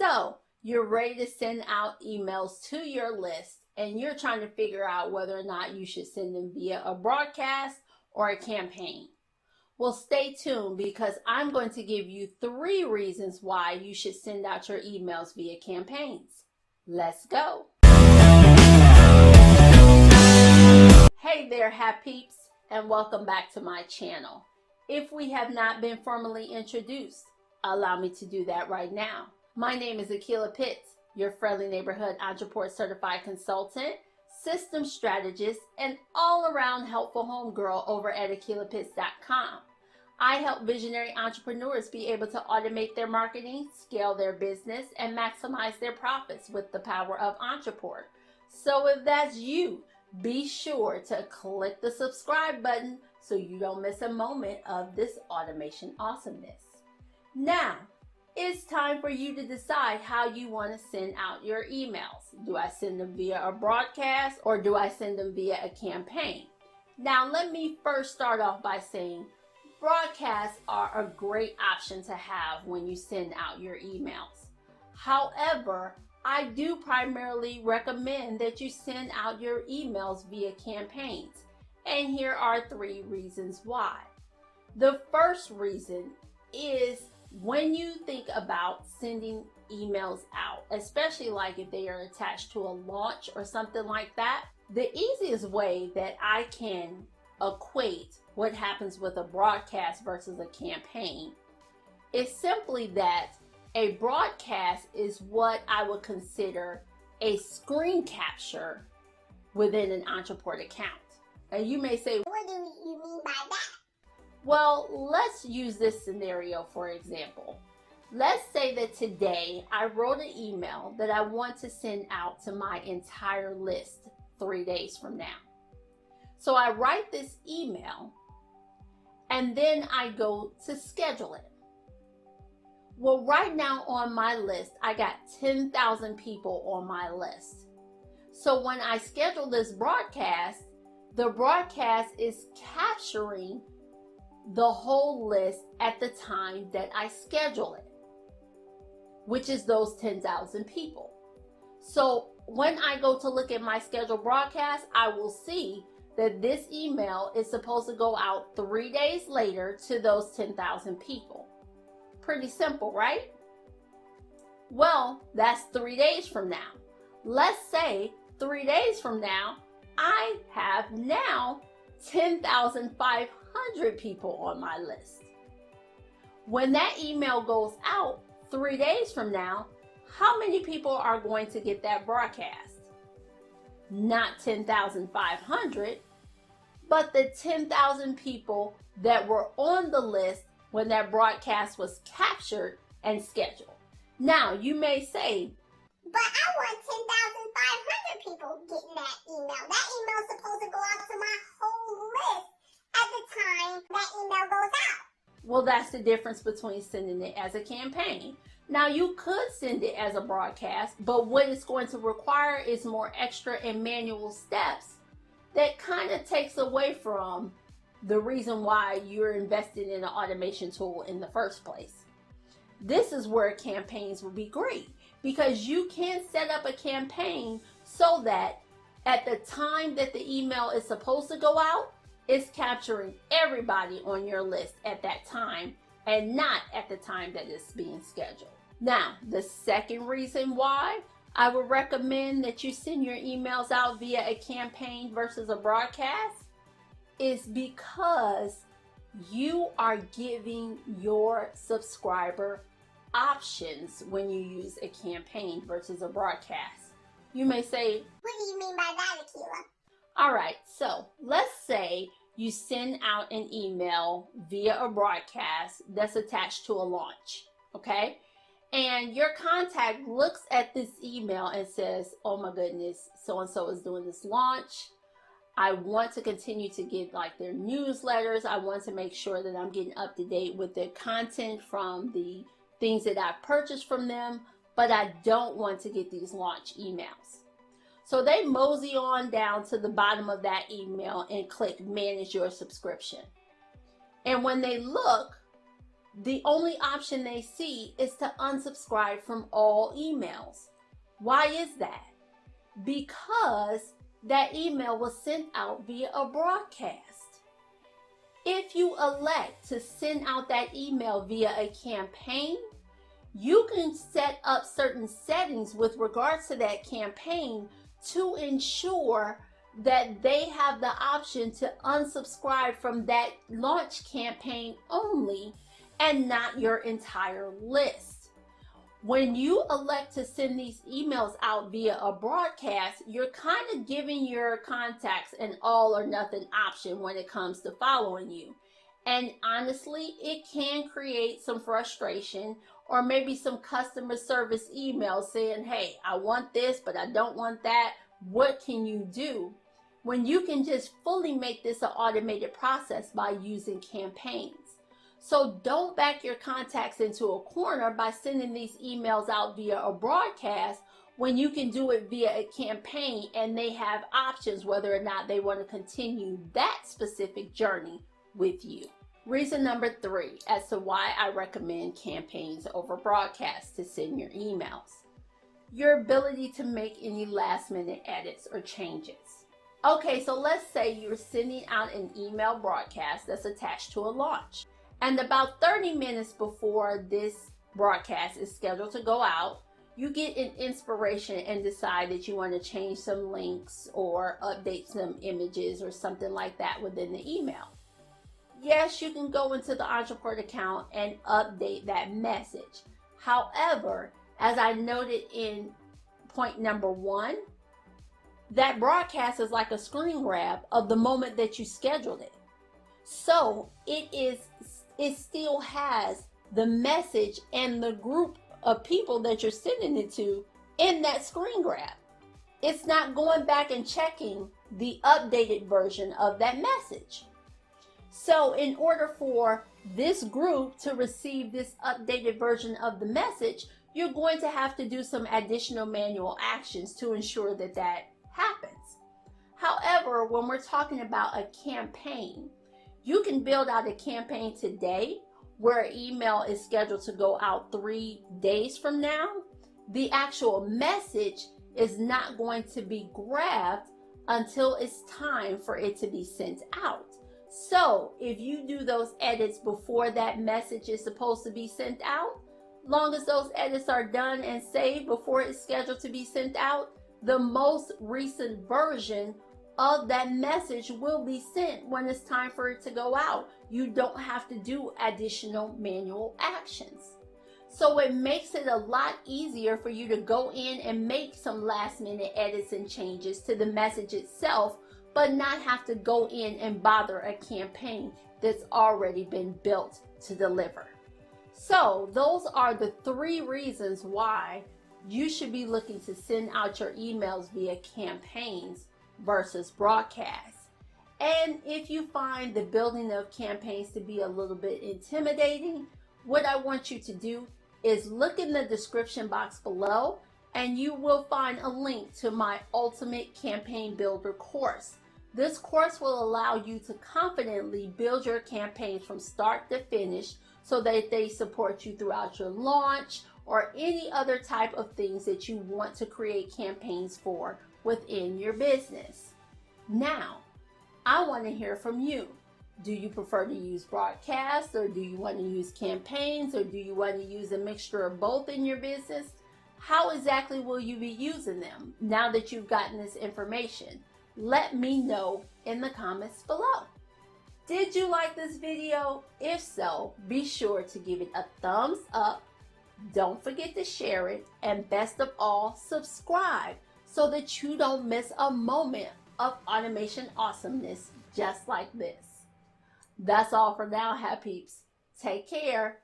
So you're ready to send out emails to your list, and you're trying to figure out whether or not you should send them via a broadcast or a campaign. Well, stay tuned because I'm going to give you 3 reasons why you should send out your emails via campaigns. Let's go. Hey there, Happy Peeps, and welcome back to my channel. If we have not been formally introduced, allow me to do that right now. My name is Akilah Pitts, your friendly neighborhood Ontraport certified consultant, systems strategist, and all-around helpful homegirl over at AkilahPitts.com. I help visionary entrepreneurs be able to automate their marketing, scale their business, and maximize their profits with the power of Ontraport. So if that's you, be sure to click the subscribe button so you don't miss a moment of this automation awesomeness. Now, it's time for you to decide how you want to send out your emails. Do I send them via a broadcast or do I send them via a campaign? Now, let me first start off by saying broadcasts are a great option to have when you send out your emails. However, I do primarily recommend that you send out your emails via campaigns. And here are 3 reasons why. The first reason is when you think about sending emails out, especially like if they are attached to a launch or something like that, the easiest way that I can equate what happens with a broadcast versus a campaign is simply that a broadcast is what I would consider a screen capture within an Ontraport account. And you may say, what do you mean by that? Well, let's use this scenario for example. Let's say that today I wrote an email that I want to send out to my entire list 3 days from now. So I write this email and then I go to schedule it. Well, right now on my list, I got 10,000 people on my list. So when I schedule this broadcast, the broadcast is capturing the whole list at the time that I schedule it, which is those 10,000 people. So when I go to look at my scheduled broadcast, I will see that this email is supposed to go out 3 days later to those 10,000 people. Pretty simple, right? Well, that's 3 days from now. Let's say 3 days from now, I have now 10,500 people on my list. When that email goes out 3 days from now, how many people are going to get that broadcast? Not 10,500, but the 10,000 people that were on the list when that broadcast was captured and scheduled. Now, you may say, but I want 10,500 people getting that email. That email is supposed to go out to my whole list at the time that email goes out. Well, that's the difference between sending it as a campaign. Now, you could send it as a broadcast, but what it's going to require is more extra and manual steps that kind of takes away from the reason why you're invested in an automation tool in the first place. This is where campaigns will be great because you can set up a campaign so that at the time that the email is supposed to go out, it's capturing everybody on your list at that time and not at the time that it's being scheduled. Now, the second reason why I would recommend that you send your emails out via a campaign versus a broadcast is because you are giving your subscriber options when you use a campaign versus a broadcast. You may say, what do you mean by that, Akilah? All right, so let's say you send out an email via a broadcast that's attached to a launch, okay? And your contact looks at this email and says, oh my goodness, so-and-so is doing this launch. I want to continue to get like their newsletters. I want to make sure that I'm getting up to date with the content from the things that I purchased from them, but I don't want to get these launch emails. So they mosey on down to the bottom of that email and click manage your subscription. And when they look, the only option they see is to unsubscribe from all emails. Why is that? Because that email was sent out via a broadcast. If you elect to send out that email via a campaign, you can set up certain settings with regards to that campaign to ensure that they have the option to unsubscribe from that launch campaign only and not your entire list. When you elect to send these emails out via a broadcast, you're kind of giving your contacts an all or nothing option when it comes to following you. And honestly, it can create some frustration or maybe some customer service emails saying, hey, I want this, but I don't want that. What can you do? When you can just fully make this an automated process by using campaigns. So don't back your contacts into a corner by sending these emails out via a broadcast when you can do it via a campaign and they have options whether or not they want to continue that specific journey with you. Reason number 3 as to why I recommend campaigns over broadcasts to send your emails. Your ability to make any last minute edits or changes. Okay, so let's say you're sending out an email broadcast that's attached to a launch. And about 30 minutes before this broadcast is scheduled to go out, you get an inspiration and decide that you want to change some links or update some images or something like that within the email. Yes, you can go into the Ontraport account and update that message. However, as I noted in point number 1, that broadcast is like a screen grab of the moment that you scheduled it. So it still has the message and the group of people that you're sending it to in that screen grab. It's not going back and checking the updated version of that message. So in order for this group to receive this updated version of the message, you're going to have to do some additional manual actions to ensure that that happens. However, when we're talking about a campaign, you can build out a campaign today where an email is scheduled to go out 3 days from now. The actual message is not going to be grabbed until it's time for it to be sent out. So if you do those edits before that message is supposed to be sent out, long as those edits are done and saved before it's scheduled to be sent out, the most recent version of that message will be sent when it's time for it to go out. You don't have to do additional manual actions. So it makes it a lot easier for you to go in and make some last minute edits and changes to the message itself, but not have to go in and bother a campaign that's already been built to deliver. So those are the 3 reasons why you should be looking to send out your emails via campaigns versus broadcasts. And if you find the building of campaigns to be a little bit intimidating, what I want you to do is look in the description box below and you will find a link to my Ultimate Campaign Builder course. This course will allow you to confidently build your campaigns from start to finish so that they support you throughout your launch or any other type of things that you want to create campaigns for within your business. Now, I want to hear from you. Do you prefer to use broadcasts, or do you want to use campaigns, or do you want to use a mixture of both in your business? How exactly will you be using them now that you've gotten this information? Let me know in the comments below. Did you like this video? If so, be sure to give it a thumbs up. Don't forget to share it, and best of all, subscribe so that you don't miss a moment of automation awesomeness just like this. That's all for now, Happy Peeps. Take care.